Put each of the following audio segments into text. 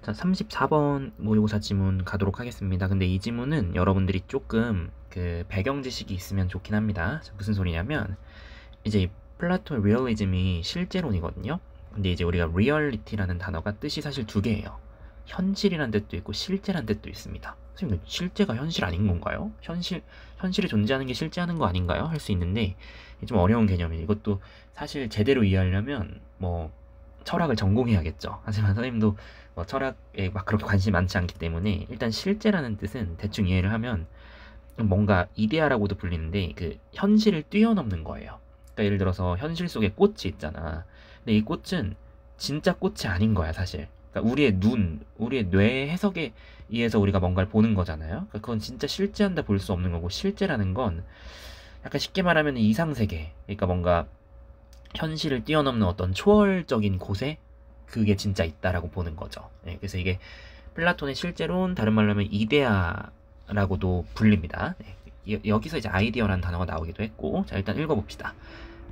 자, 34번 모의고사 지문 가도록 하겠습니다. 근데 이 지문은 여러분들이 조금 그 배경 지식이 있으면 좋긴 합니다. 자, 무슨 소리냐면 이제 이 플라톤 리얼리즘이 실제론이거든요. 근데 이제 우리가 리얼리티라는 단어가 뜻이 사실 두 개예요. 현실이란 뜻도 있고 실제란 뜻도 있습니다. 선생님, 실제가 현실 아닌 건가요? 현실이 존재하는 게 실제하는 거 아닌가요? 할 수 있는데 좀 어려운 개념이에요. 이것도 사실 제대로 이해하려면 뭐 철학을 전공해야겠죠. 하지만 선생님도 뭐 철학에 막 그렇게 관심이 많지 않기 때문에 일단 실제라는 뜻은 대충 이해를 하면 뭔가 이데아라고도 불리는데 그 현실을 뛰어넘는 거예요. 그러니까 예를 들어서 현실 속에 꽃이 있잖아. 근데 이 꽃은 진짜 꽃이 아닌 거야, 사실. 그러니까 우리의 뇌의 해석에 의해서 우리가 뭔가를 보는 거잖아요. 그러니까 그건 진짜 실제한다 볼 수 없는 거고, 실제라는 건 약간 쉽게 말하면 이상세계. 그러니까 뭔가 현실을 뛰어넘는 어떤 초월적인 곳에 그게 진짜 있다라고 보는 거죠. 네, 그래서 이게 플라톤의 실제론, 다른 말로 하면 이데아라고도 불립니다. 네, 여기서 이제 아이디어라는 단어가 나오기도 했고, 자, 일단 읽어봅시다.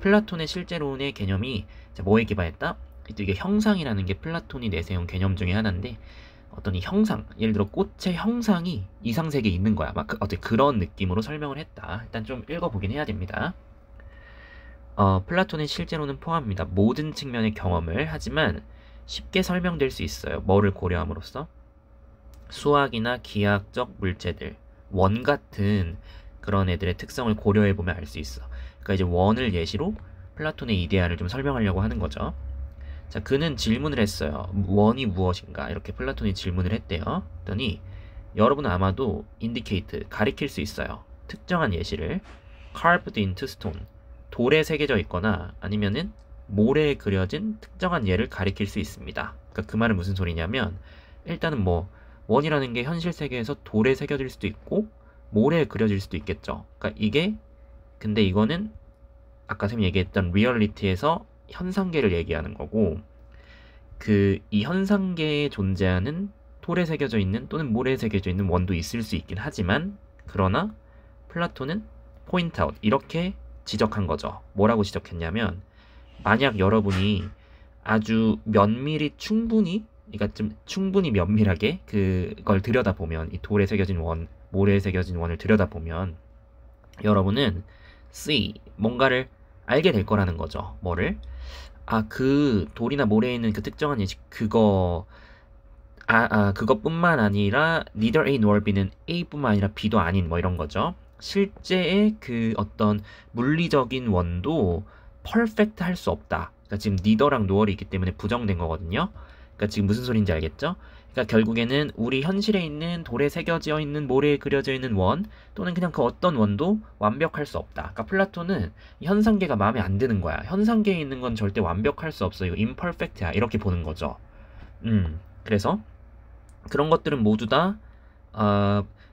플라톤의 실제론의 개념이 뭐에 기반했다? 이게 형상이라는 게 플라톤이 내세운 개념 중에 하나인데, 어떤 이 형상, 예를 들어 꽃의 형상이 이상세계에 있는 거야. 막 어떻게 그런 느낌으로 설명을 했다. 일단 좀 읽어보긴 해야 됩니다. 플라톤의 실제로는 포함합니다. 모든 측면의 경험을. 하지만 쉽게 설명될 수 있어요. 뭐를 고려함으로써? 수학이나 기하학적 물체들, 원 같은 그런 애들의 특성을 고려해보면 알 수 있어. 그러니까 이제 원을 예시로 플라톤의 이데아를 좀 설명하려고 하는 거죠. 자, 그는 질문을 했어요. 원이 무엇인가? 이렇게 플라톤이 질문을 했대요. 그랬더니 여러분은 아마도 indicate, 가리킬 수 있어요. 특정한 예시를 carved into stone, 돌에 새겨져 있거나 아니면은 모래에 그려진 특정한 예를 가리킬 수 있습니다. 그러니까 그 말은 무슨 소리냐면 일단은 뭐 원이라는 게 현실 세계에서 돌에 새겨질 수도 있고 모래에 그려질 수도 있겠죠. 그러니까 이게 근데 이거는 아까 쌤이 얘기했던 리얼리티에서 현상계를 얘기하는 거고 그 이 현상계에 존재하는 돌에 새겨져 있는 또는 모래에 새겨져 있는 원도 있을 수 있긴 하지만 그러나 플라톤은 포인트 아웃 이렇게 지적한 거죠. 뭐라고 지적했냐면 만약 여러분이 아주 면밀히 그러니까 좀 충분히 면밀하게 그걸 들여다보면 이 돌에 새겨진 원, 모래에 새겨진 원을 들여다보면 여러분은 뭔가를 알게 될 거라는 거죠. 뭐를? 그 돌이나 모래에 있는 그 특정한 예식 그것뿐만 아니라 neither A nor B는 A뿐만 아니라 B도 아닌 뭐 이런 거죠. 실제의 그 어떤 물리적인 원도 퍼펙트 할 수 없다. 그러니까 지금 neither랑 nor이 있기 때문에 부정된 거거든요. 그러니까 지금 무슨 소리인지 알겠죠? 그러니까 결국에는 우리 현실에 있는 돌에 새겨져 있는 모래에 그려져 있는 원 또는 그냥 그 어떤 원도 완벽할 수 없다. 그러니까 플라톤은 현상계가 마음에 안 드는 거야. 현상계에 있는 건 절대 완벽할 수 없어. 이거 imperfect야. 이렇게 보는 거죠. 그래서 그런 것들은 모두 다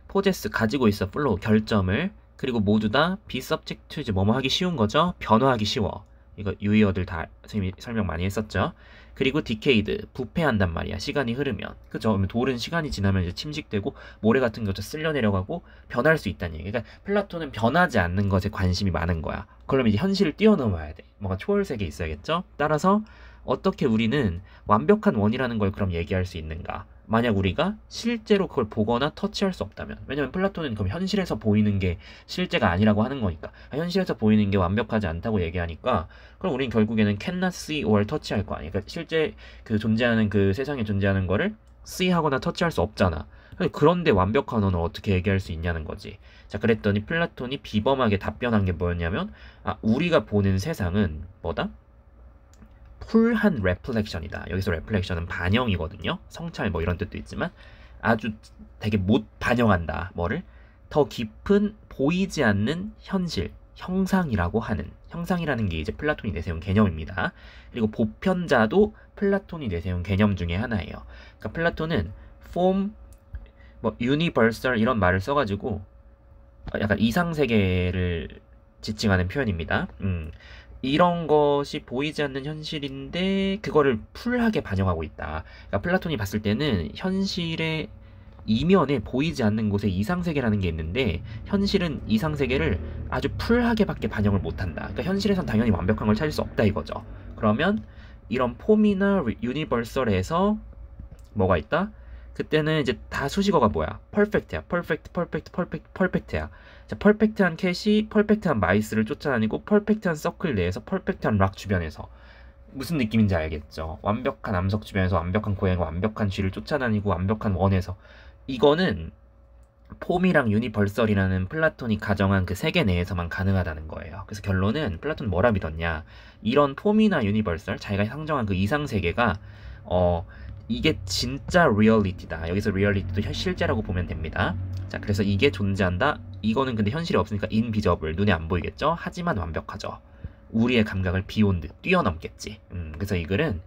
포제스 가지고 있어. 플로우 결점을. 그리고 모두 다 be subject to 이제 뭐뭐 하기 쉬운 거죠. 변화하기 쉬워. 이거 유의어들 다 선생님이 설명 많이 했었죠. 그리고 decade 부패한단 말이야. 시간이 흐르면. 그죠? 돌은 시간이 지나면 이제 침식되고 모래 같은 것도 쓸려 내려가고 변할 수 있다는 얘기. 그러니까 플라톤은 변하지 않는 것에 관심이 많은 거야. 그러면 이제 현실을 뛰어넘어야 돼. 뭔가 초월 세계에 있어야겠죠? 따라서 어떻게 우리는 완벽한 원이라는 걸 그럼 얘기할 수 있는가? 만약 우리가 실제로 그걸 보거나 터치할 수 없다면. 왜냐면 플라톤은 그럼 현실에서 보이는 게 실제가 아니라고 하는 거니까. 현실에서 보이는 게 완벽하지 않다고 얘기하니까 그럼 우린 결국에는 cannot see or touch할 거 아니야. 그러니까 실제 그 존재하는 그 세상에 존재하는 거를 see 하거나 터치할 수 없잖아. 그런데 완벽한 언어를 어떻게 얘기할 수 있냐는 거지. 자, 그랬더니 플라톤이 비범하게 답변한 게 뭐였냐면 우리가 보는 세상은 뭐다? 풀한 레플렉션이다. 여기서 레플렉션은 반영이거든요. 성찰 뭐 이런 뜻도 있지만 아주 되게 못 반영한다. 뭐를? 더 깊은 보이지 않는 현실, 형상이라고 하는 형상이라는 게 이제 플라톤이 내세운 개념입니다. 그리고 보편자도 플라톤이 내세운 개념 중에 하나예요. 그러니까 플라톤은 form, 뭐 universal 이런 말을 써가지고 약간 이상세계를 지칭하는 표현입니다. 이런 것이 보이지 않는 현실인데 그거를 풀하게 반영하고 있다. 그러니까 플라톤이 봤을 때는 현실의 이면에 보이지 않는 곳에 이상세계라는 게 있는데 현실은 이상세계를 아주 풀하게밖에 반영을 못한다. 그러니까 현실에선 당연히 완벽한 걸 찾을 수 없다 이거죠. 그러면 이런 폼이나 유니버설에서 뭐가 있다? 그때는 이제 다 수식어가 뭐야? 퍼펙트야. 퍼펙트, 퍼펙트, 퍼펙트, 퍼펙트야. 자, 퍼펙트한 캣이 퍼펙트한 마이스를 쫓아다니고 퍼펙트한 서클 내에서 퍼펙트한 락 주변에서 무슨 느낌인지 알겠죠? 완벽한 암석 주변에서 완벽한 고양이가 완벽한 쥐를 쫓아다니고 완벽한 원에서 이거는 폼이랑 유니벌설이라는 플라톤이 가정한 그 세계 내에서만 가능하다는 거예요. 그래서 결론은 플라톤은 뭐라 믿었냐? 이런 폼이나 유니벌설, 자기가 상정한 그 이상 세계가 이게 진짜 리얼리티다. 여기서 리얼리티도 실제라고 보면 됩니다. 자, 그래서 이게 존재한다. 이거는 근데 현실이 없으니까 인비저블, 눈에 안 보이겠죠? 하지만 완벽하죠. 우리의 감각을 비온 듯 뛰어넘겠지. 그래서 이 글은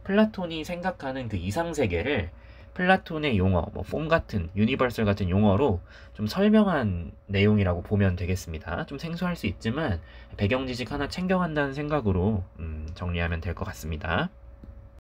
플라톤이 생각하는 그 이상 세계를 플라톤의 용어, 뭐 폼 같은, 유니버설 같은 용어로 좀 설명한 내용이라고 보면 되겠습니다. 좀 생소할 수 있지만 배경 지식 하나 챙겨간다는 생각으로 정리하면 될 것 같습니다.